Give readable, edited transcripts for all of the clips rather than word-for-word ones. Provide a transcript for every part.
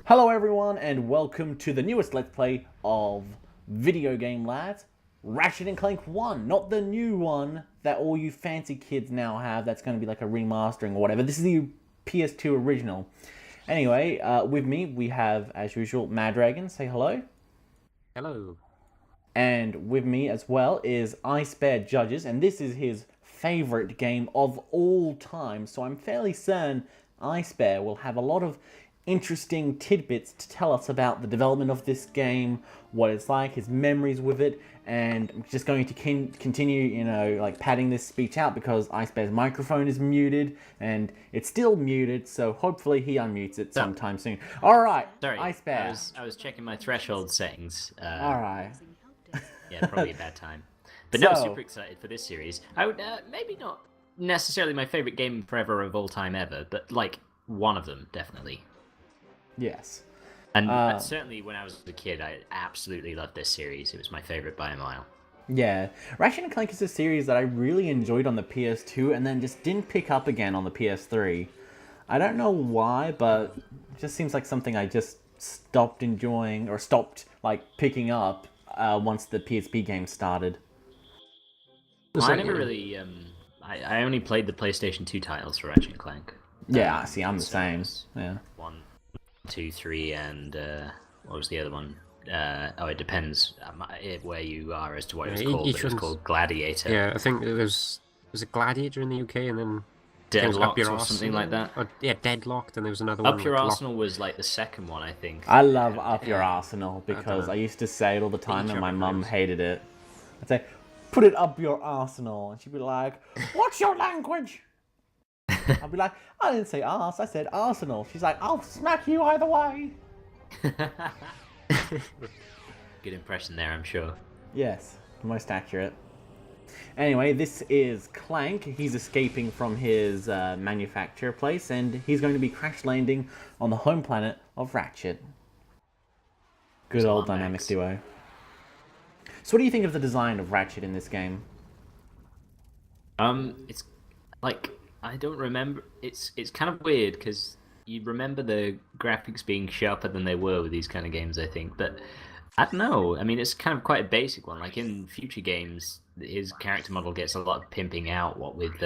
Hello everyone and welcome to the newest Let's Play of VideoGameLads, Ratchet and Clank 1, not the new one that all you fancy kids now have that's going to be like a remastering or whatever. This is the PS2 original. Anyway, with me we have, as usual, Mad Dragon. Say hello. Hello. And with me as well is Ice Bear Judges, and this is his favorite game of all time, so I'm fairly certain Ice Bear will have a lot of interesting tidbits to tell us about the development of this game, what it's like, his memories with it, and I'm just going to continue, like padding this speech out because Ice Bear's microphone is muted, and it's still muted, so hopefully he unmutes it sometime soon. Alright, Sorry, Ice Bear. I was checking my threshold settings. Alright. Yeah, probably a bad time. But no, super excited for this series. I would, maybe not necessarily my favorite game forever of all time ever, but like one of them, definitely. Yes. And certainly when I was a kid, I absolutely loved this series. It was my favorite by a mile. Yeah, Ratchet and Clank is a series that I really enjoyed on the PS2 and then just didn't pick up again on the PS3. I don't know why, but it just seems like something I just stopped enjoying or stopped like picking up once the PSP game started. Well, I never really. I only played the PlayStation 2 titles for Ratchet and Clank. Yeah, see, I'm the same. Yeah. 1, 2, 3, and what was the other one? Oh, it depends where you are as to what it was called. It was called Gladiator. Yeah, I think it was it Gladiator in the UK, and then Deadlocked or something like that. Yeah, Deadlocked, and there was another one. Up Your Arsenal was like the second one, I think. I love Up Your Arsenal because I used to say it all the time, and my mum hated it. I'd say, "Put it up your arsenal," and she'd be like, "What's your language?" I'd be like, "I didn't say arse, I said arsenal." She's like, "I'll smack you either way." Good impression there, I'm sure. Yes, most accurate. Anyway, this is Clank. He's escaping from his manufacturer place, and he's going to be crash landing on the home planet of Ratchet. Good old dynamic duo. So what do you think of the design of Ratchet in this game? It's like, I don't remember. It's kind of weird because you remember the graphics being sharper than they were with these kind of games, I think. But I don't know. I mean, it's kind of quite a basic one. Like in future games, his character model gets a lot of pimping out. What with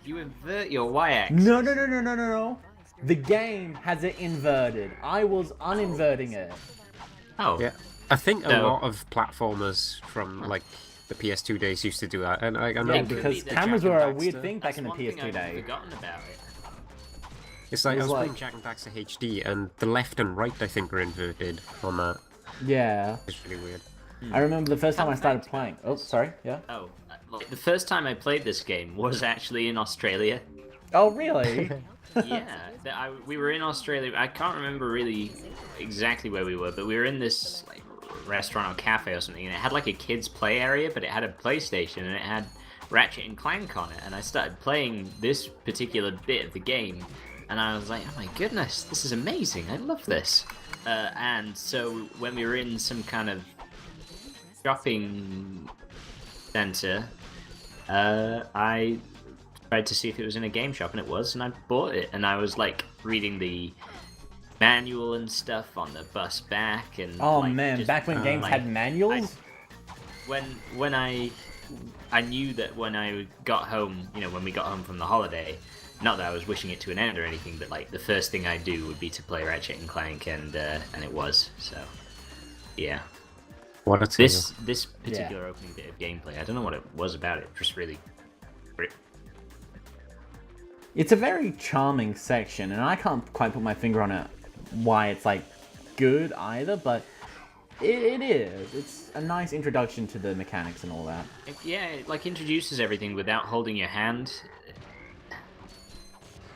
you invert your y-axis. No. The game has it inverted. I was uninverting it. Oh. Yeah. I think a lot of platformers from like the PS2 days used to do that, and I know because cameras were a weird thing back in the PS2 days. I've forgotten about it. It's like I was playing Jak and Daxter HD, and the left and right I think are inverted on that. Yeah. It's really weird. I remember the first time I started playing. Oh, sorry. Yeah. Oh, the first time I played this game was actually in Australia. Oh, really? Yeah, we were in Australia. I can't remember really exactly where we were, but we were in this like restaurant or cafe or something, and it had like a kids play area, but it had a PlayStation and it had Ratchet and Clank on it, and I started playing this particular bit of the game, and I was like, oh my goodness, this is amazing, I love this. And so when we were in some kind of shopping center, I tried to see if it was in a game shop, and it was, and I bought it, and I was like reading the manual and stuff on the bus back, and oh man, back when games had manuals. When I knew that when I got home, when we got home from the holiday, not that I was wishing it to an end or anything, but like the first thing I'd do would be to play Ratchet and Clank, and it was, so yeah. What a this particular opening bit of gameplay, I don't know what it was about it, just really. It's a very charming section, and I can't quite put my finger on it why it's like good either, but it is. It's a nice introduction to the mechanics and all that. Yeah, it like introduces everything without holding your hand.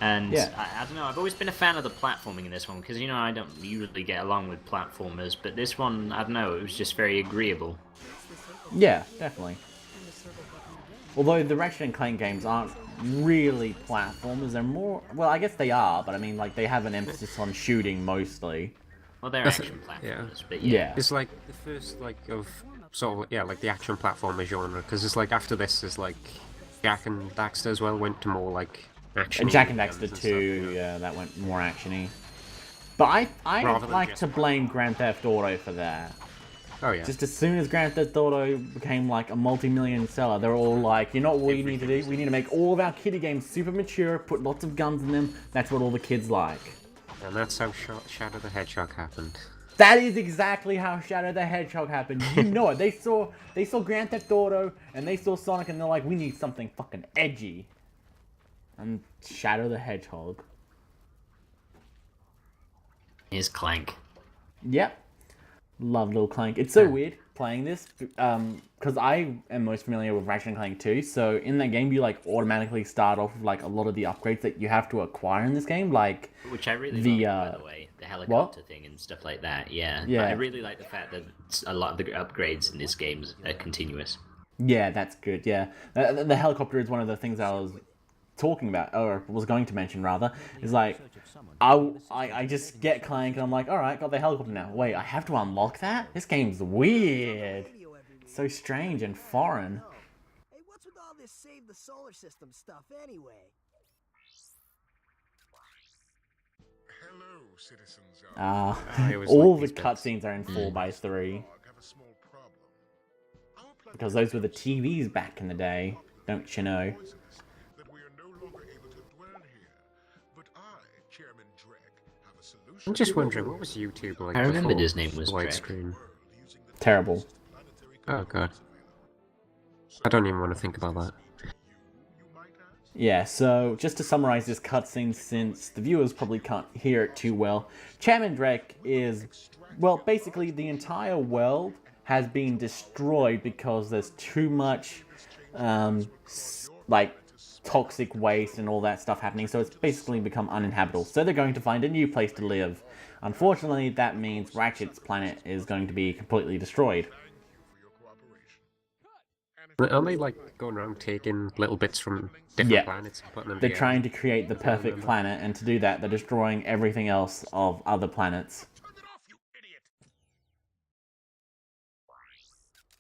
And yeah. I don't know, I've always been a fan of the platforming in this one, because I don't usually get along with platformers, but this one, I don't know, it was just very agreeable. Yeah, definitely. Although the Ratchet and Clank games aren't really platformers, they're more, well, I guess they are, but I mean, like, they have an emphasis on shooting mostly. Well, they're action platformers, but yeah. It's like the first, like, of sort of, like the action platformer genre, because it's like, after this is like, Jak and Daxter as well went to more, like, action. Jak and Daxter 2, yeah, that went more actiony. But I like to blame Grand Theft Auto for that. Oh yeah. Just as soon as Grand Theft Auto became like a multi-million seller, they're all like, you know what we need to do? We need to make all of our kiddie games super mature, put lots of guns in them. That's what all the kids like. And that's how Shadow the Hedgehog happened. That is exactly how Shadow the Hedgehog happened. You know it. They saw Grand Theft Auto and they saw Sonic and they're like, we need something fucking edgy. And Shadow the Hedgehog. Here's Clank. Yep. Love little Clank. It's so weird playing this, because I am most familiar with Ratchet and Clank 2, so in that game you like automatically start off with like a lot of the upgrades that you have to acquire in this game, like... Which I really like, by the way, the helicopter thing and stuff like that, yeah. I really like the fact that a lot of the upgrades in this game are continuous. Yeah, that's good, yeah. The helicopter is one of the things I was talking about, or was going to mention rather, is like, I just get Clank and I'm like, alright, got the helicopter now. Wait, I have to unlock that? This game's weird. It's so strange and foreign. Hey, what's with all this save the solar system stuff anyway? Hello, citizens. All the cutscenes are in 4:3. Because those were the TVs back in the day, don't you know? I'm just wondering, what was YouTube like? I remembered his name was widescreen. Terrible. Oh god. I don't even want to think about that. Yeah, so just to summarize this cutscene, since the viewers probably can't hear it too well, Chairman Drek is, well, basically the entire world has been destroyed because there's too much, like, toxic waste and all that stuff happening, so it's basically become uninhabitable. So they're going to find a new place to live. Unfortunately, that means Ratchet's planet is going to be completely destroyed. Aren't they like going around taking little bits from different planets and putting them together? They're trying to create the perfect planet, and to do that, they're destroying everything else of other planets.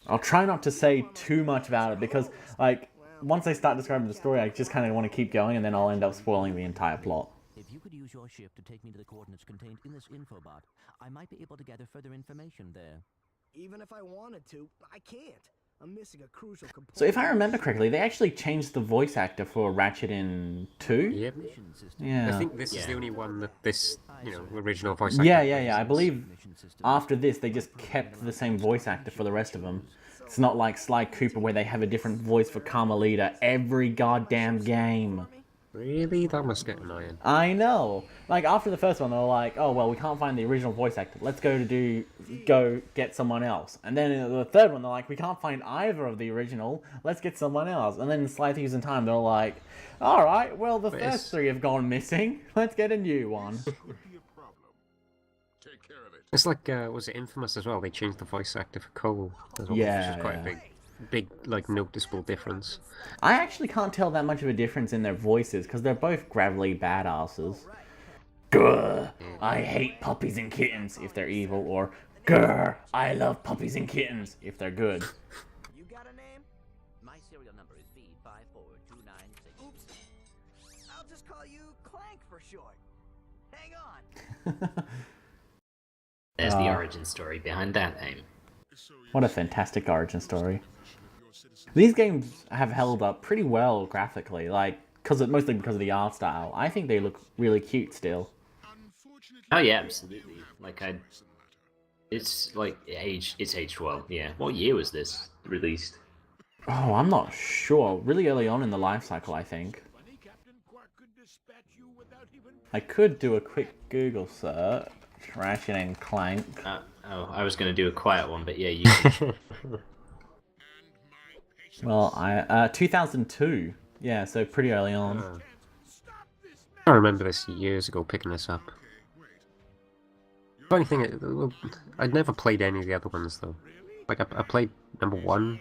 I'll try not to say too much about it, because, like, once I start describing the story, I just kind of want to keep going, and then I'll end up spoiling the entire plot. If you could use your ship to take me to the coordinates contained in this infobot, I might be able to gather further information there. Even if I wanted to, I can't. I'm missing a crucial component. So if I remember correctly, they actually changed the voice actor for Ratchet in 2? Yep. Yeah. I think this is the only one that this, original voice actor. Yeah. I believe after this, they just kept the same voice actor for the rest of them. It's not like Sly Cooper where they have a different voice for Carmelita every goddamn game. Really? That must get annoying. I know. Like, after the first one, they were like, oh, well, we can't find the original voice actor. Let's go get someone else. And then in the third one, they're like, we can't find either of the original. Let's get someone else. And then in Sly Thieves in Time, they're like, all right, well, the first three have gone missing. Let's get a new one. It's like, was it Infamous as well? They changed the voice actor for Cole as well, yeah, which is quite a big, like, noticeable difference. I actually can't tell that much of a difference in their voices, because they're both gravelly badasses. Grr, I hate puppies and kittens if they're evil, or grr, I love puppies and kittens if they're good. You got a name? My serial number is V54296. Oops. I'll just call you Clank for short. Hang on. There's the origin story behind that name. What a fantastic origin story. These games have held up pretty well graphically, like, mostly because of the art style. I think they look really cute still. Oh yeah, absolutely. Like it's aged well. Yeah. What year was this released? Oh, I'm not sure. Really early on in the life cycle, I think. I could do a quick Google search. Ratchet and Clank. I was going to do a quiet one, but yeah, you... Well, 2002. Yeah, so pretty early on. I remember this years ago, picking this up. Funny thing, I'd never played any of the other ones, though. Like, I played number 1.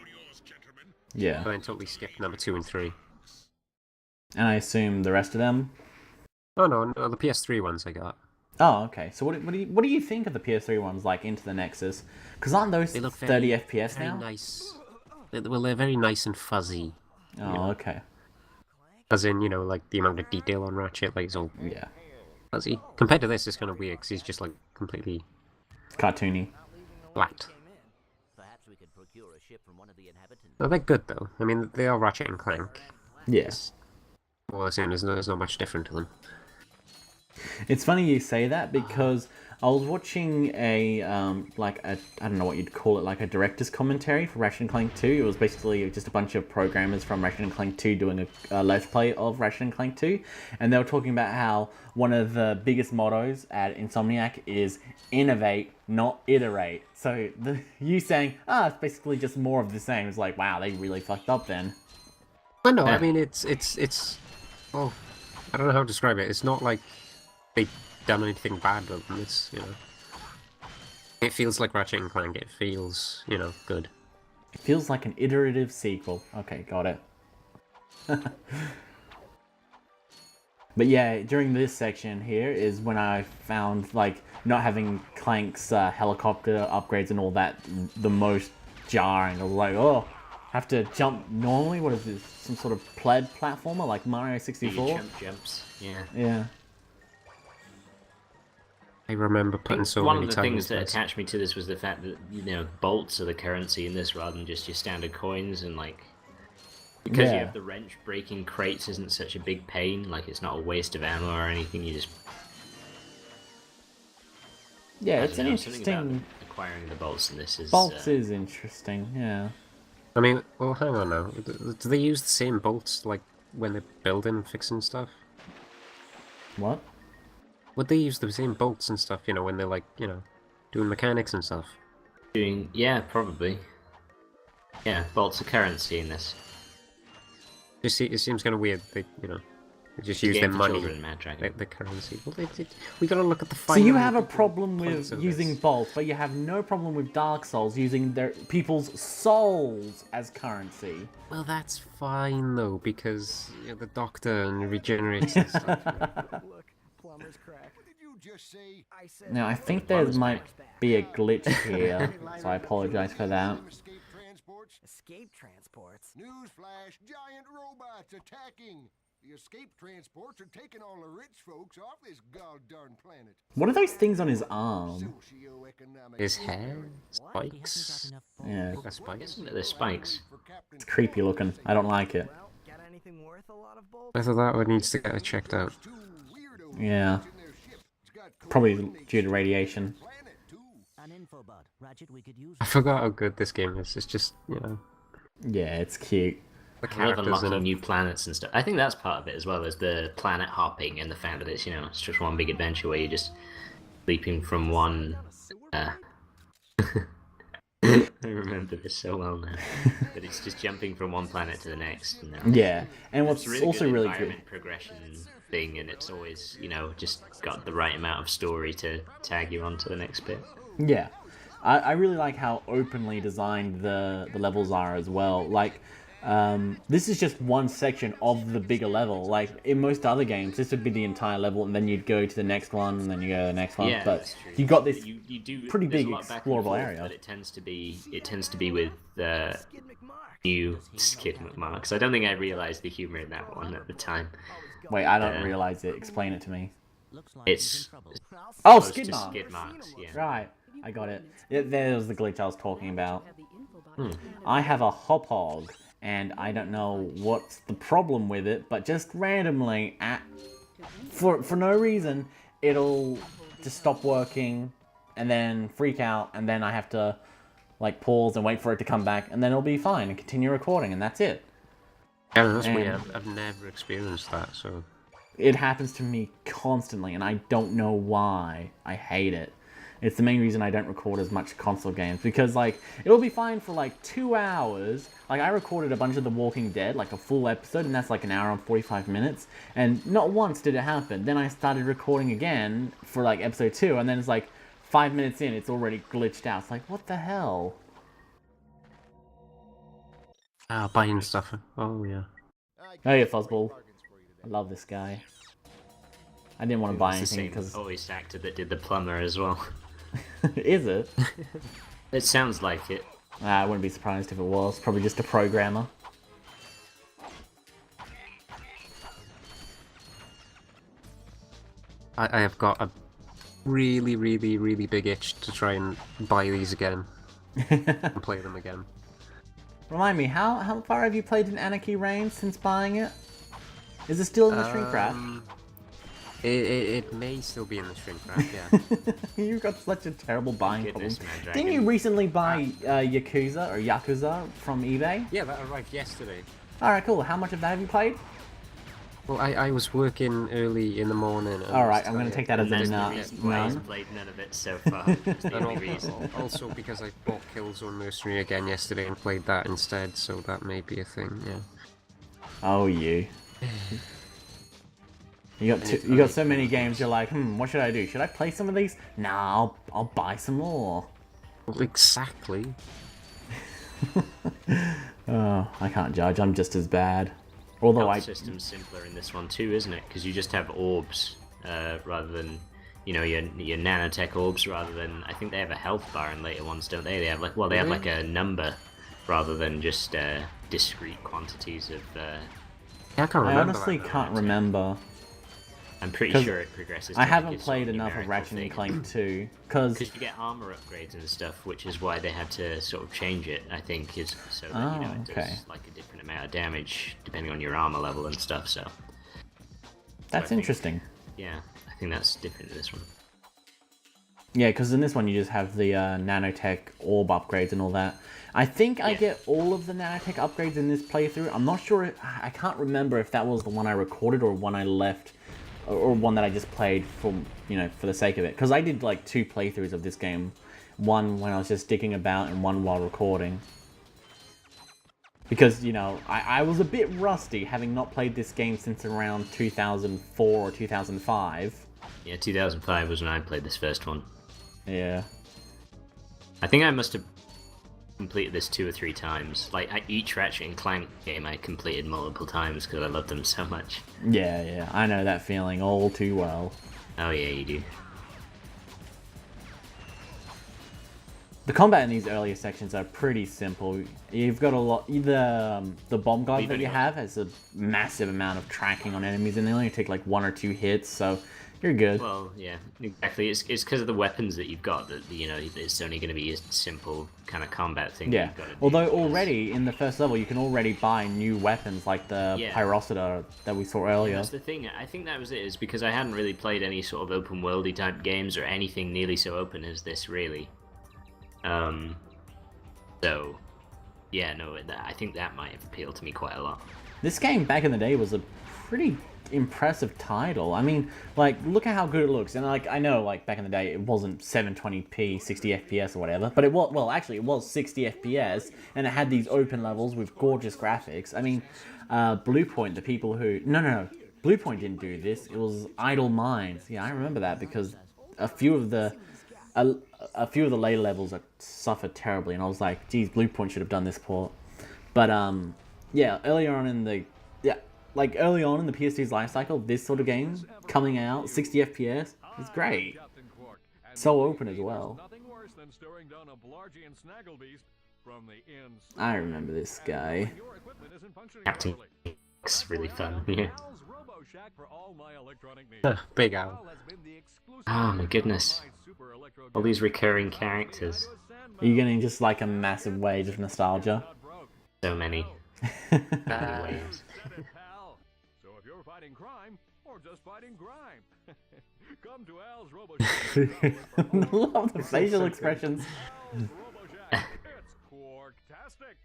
Yeah. But then totally skipped number 2 and 3. And I assume the rest of them? Oh, no, the PS3 ones I got. Oh, okay. So what do you think of the PS3 ones, like Into the Nexus? Because aren't those 30 FPS now? Nice. Well, they're very nice and fuzzy. Oh, okay. As in, you know, like the amount of detail on Ratchet, like it's all Yeah. fuzzy. Compared to this, it's kind of weird because he's just like completely Cartoony. flat. Perhaps we could procure a ship from one of the inhabitants. Oh, they're good though. I mean, they are Ratchet and Clank. Yes. Well, I assume there's not much different to them. It's funny you say that because I was watching a I don't know what you'd call it, like a director's commentary for Ratchet and Clank 2. It was basically just a bunch of programmers from Ratchet and Clank 2 doing a let's play of Ratchet and Clank 2, and they were talking about how one of the biggest mottos at Insomniac is innovate, not iterate. So you saying, it's basically just more of the same. It's like, wow, they really fucked up then. I know. I mean, it's. Well, I don't know how to describe it. It's not like they've done anything bad with them. It's, you know, it feels like Ratchet and Clank. It feels, you know, good. It feels like an iterative sequel. Okay, got it. But yeah, during this section here is when I found, like, not having Clank's helicopter upgrades and all that the most jarring. I was like, oh, have to jump normally? What is this? Some sort of pleb platformer like Mario 64? Jumps, yeah. Yeah. I remember putting so One many of the things times that attached me to this was the fact that, you know, bolts are the currency in this rather than just your standard coins, and like, because you have the wrench, breaking crates isn't such a big pain, like it's not a waste of ammo or anything, you just... Yeah, it's an something about interesting... acquiring the bolts in this is... Bolts is interesting, yeah. I mean, well, hang on now. Do they use the same bolts, like, when they're building and fixing stuff? What? Would they use the same bolts and stuff, you know, when they're, like, you know, doing mechanics and stuff? Yeah, probably. Yeah, bolts are currency in this. It seems kind of weird. They, you know, they just use their money, the currency. Well, we gotta look at the. So you have a problem with using bolts, but you have no problem with Dark Souls using their people's souls as currency. Well, that's fine though, because you know, the Doctor and regenerates and stuff. Look, plumber's crack. What did you just say? I said. Now I think there might be a glitch here, so I apologize for that. Escape transports. Newsflash, giant robots attacking. The escape transports are taking all the rich folks off this god-darn planet. What are those things on his arm? His hair? Spikes? Yeah, Spikes? They're spikes. it's creepy looking. I don't like it. Well, got anything worth a lot of bolts? I thought that one needs to get checked out. Yeah. Probably due to radiation. An infobot. Ratchet, we could use. I forgot how good this game is. It's just, you know, Yeah, it's cute. the I love characters in unlocking it. new planets and stuff. I think that's part of it as well, as the planet hopping and the fact that it's, you know, it's just one big adventure where you're just leaping from one... I remember this so well now. But it's just jumping from one planet to the next. And, Yeah, and what's it's really also good really good. environment progression thing, and it's always, you know, just got the right amount of story to tag you on to the next bit. Yeah, I really like how openly designed the levels are as well. Like, this is just one section of the bigger level. Like, in most other games, this would be the entire level, and then you'd go to the next one, and then you go to the next one. Yeah, But that's true. you got this you do, pretty there's big a lot back and explorable forth, area. But it tends to be with the new Skid McMarks. I don't think I realised the humour in that one at the time. Wait, I don't realize it. Explain it to me. Looks like he's It's in trouble. Oh, close skid to marks. skid marks, yeah. Right, I got it. There's the glitch I was talking about. I have a hop hog, and I don't know what's the problem with it, but just randomly, for no reason, it'll just stop working, and then freak out, and then I have to like pause and wait for it to come back, and then it'll be fine and continue recording, and that's it. Yeah, that's weird. And- I've never experienced that, so... It happens to me constantly, and I don't know why. I hate it. It's the main reason I don't record as much console games, because, like, it'll be fine for, like, 2 hours. Like, I recorded a bunch of The Walking Dead, like, a full episode, and that's, like, an hour and 45 minutes, and not once did it happen. Then I started recording again for, like, episode 2, and then it's, like, 5 minutes in, it's already glitched out. It's like, what the hell? Buying stuff. Oh, yeah. Oh, yeah, Fuzzball. I love this guy. I didn't want to buy It's the anything, same because... voice actor that did the plumber as well. Is it? It sounds like it. I wouldn't be surprised if it was. Probably just a programmer. I have got a really, really, really big itch to try and buy these again and play them again. Remind me, how far have you played in Anarchy Reigns since buying it? Is it still in the shrink wrap? It may still be in the shrink wrap, yeah. You've got such a terrible buying problem. Goodness, man, Didn't you recently buy Yakuza from eBay? Yeah, that arrived yesterday. Alright, cool. How much of that have you played? Well, I was working early in the morning. Alright, I'm going to take that as a There's nut. no reason why he's None. played none of it so far. It's the And only reason. also because I bought Killzone Mercenary again yesterday and played that instead, so that may be a thing, yeah. Oh, you. You got so many games, you're like, what should I do? Should I play some of these? Nah, I'll buy some more. Well, exactly. Oh, I can't judge. I'm just as bad. Although Health system's simpler in this one too, isn't it? Because you just have orbs rather than, you know, your nanotech orbs rather than. I think they have a health bar in later ones, don't they? They have they have like a number rather than just discrete quantities of. Yeah, I can't remember. I honestly can't remember. I'm pretty sure it progresses. I to haven't like a played sort of enough of numerical Ratchet and thing. Clank 2, because You get armor upgrades and stuff, which is why they had to sort of change it. I think is so that you know it okay. does like a different amount of damage depending on your armor level and stuff. So that's I think- interesting. yeah, I think that's different in this one. Yeah, because in this one you just have the nanotech orb upgrades and all that. I think I Yeah. get all of the nanotech upgrades in this playthrough. I'm not sure. I can't remember if that was the one I recorded or one I left, or one that I just played for for the sake of it. Because I did like 2 playthroughs of this game, one when I was just sticking about and one while recording. Because I was a bit rusty, having not played this game since around 2004 or 2005. Yeah, 2005 was when I played this first one. Yeah. I think I must have completed this 2 or 3 times. Like each Ratchet and Clank game, I completed multiple times because I loved them so much. Yeah, I know that feeling all too well. Oh yeah, you do. The combat in these earlier sections are pretty simple. You've got a lot. The bomb guard that you have has a massive amount of tracking on enemies, and they only take like 1 or 2 hits, so you're good. Well, yeah, exactly. It's because of the weapons that you've got that it's only going to be a simple kind of combat thing. Yeah. That you've got to do, Although because- already in the first level, you can already buy new weapons like the Yeah. Pyrocida that we saw earlier. That's the thing. I think that was it. Is because I hadn't really played any sort of open worldy type games or anything nearly so open as this, really. So, yeah, no, I think that might have appealed to me quite a lot. This game back in the day was a pretty impressive title. I mean, like, look at how good it looks. And like, I know, like, back in the day, it wasn't 720p, 60 FPS or whatever, but it was, well, actually, it was 60 FPS, and it had these open levels with gorgeous graphics. I mean, Bluepoint, the people who... No, Bluepoint didn't do this. It was Idle Minds. Yeah, I remember that because a few of the later levels suffered terribly, and I was like, geez, Bluepoint should have done this port. But, yeah, early on in the PS2's life cycle, this sort of game coming out, 60 FPS, is great. So open as well. I remember this guy. Captain looks really fun. Yeah. Big Al. Oh my goodness. All these recurring characters. Are you getting just like a massive wave of nostalgia? So many. Many waves. So if you're fighting crime or just fighting grime, come to Al's RoboShack. I love the facial expressions. It's quarktastic.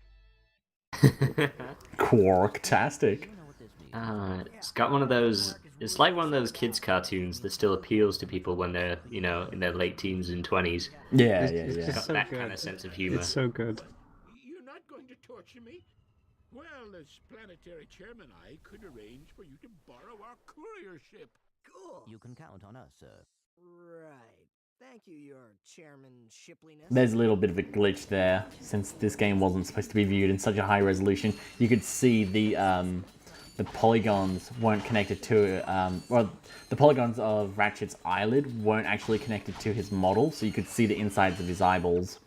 Quarktastic. It's got one of those. It's like one of those kids' cartoons that still appeals to people when they're, in their late teens and 20s. Yeah. It's got so that good. kind of sense of humor. It's so good. You're not going to torture me? Well, as planetary chairman, I could arrange for you to borrow our courier ship. Cool. You can count on us, sir. Right. Thank you, your chairman shipliness. There's a little bit of a glitch there, since this game wasn't supposed to be viewed in such a high resolution. You could see the polygons weren't connected to, the polygons of Ratchet's eyelid weren't actually connected to his model, so you could see the insides of his eyeballs.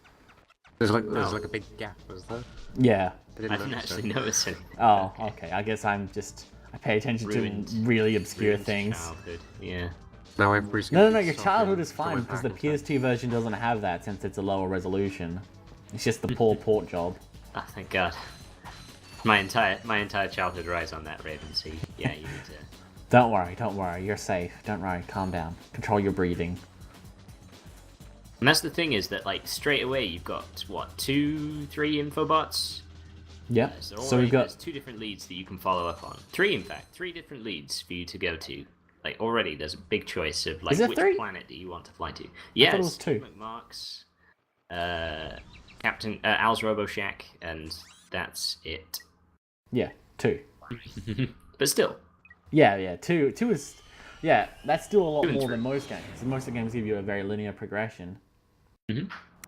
There's like a big gap, was there? Yeah. I didn't actually notice anything. Oh, okay. I guess I pay attention Ruined. to really obscure Ruined things. Childhood. Yeah. Now everybody's No, gonna no, be your so childhood good is fine going because back the in time. PS2 version doesn't have that since it's a lower resolution. It's just the poor port job. Oh, thank God. My entire childhood rides on that Raven, so yeah, you need to... Don't worry, you're safe. Don't worry, calm down. Control your breathing. And that's the thing is that, like, straight away you've got, what, 2, 3 infobots? Yep, So so we've got... there's 2 different leads that you can follow up on. 3, in fact. 3 different leads for you to go to. Like, already there's a big choice of, like, which 3? planet do you want to fly to. Yeah, it was 2. McMark's, Captain Al's RoboShack, and that's it. Yeah, 2. But still. Yeah, 2 is... Yeah, that's still a lot 2 and more 3. than most games. Most of the games give you a very linear progression. Mm-hmm.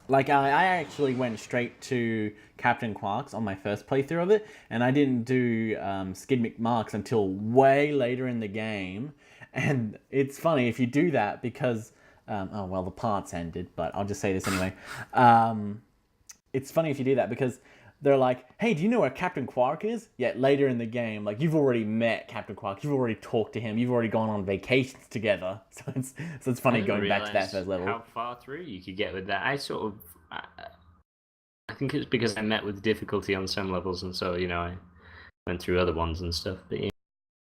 Like, I actually went straight to Captain Quark's on my first playthrough of it, and I didn't do Skid McMark's until way later in the game. And it's funny if you do that because... oh, well, the parts ended, but I'll just say this anyway. It's funny if you do that because they're like, hey, do you know where Captain Quark is? Yet later in the game, like, you've already met Captain Quark, you've already talked to him, you've already gone on vacations together. So it's funny going back to that first level. How far through you could get with that. I sort of... I think it's because I met with difficulty on some levels, and so, you know, I went through other ones and stuff, but yeah.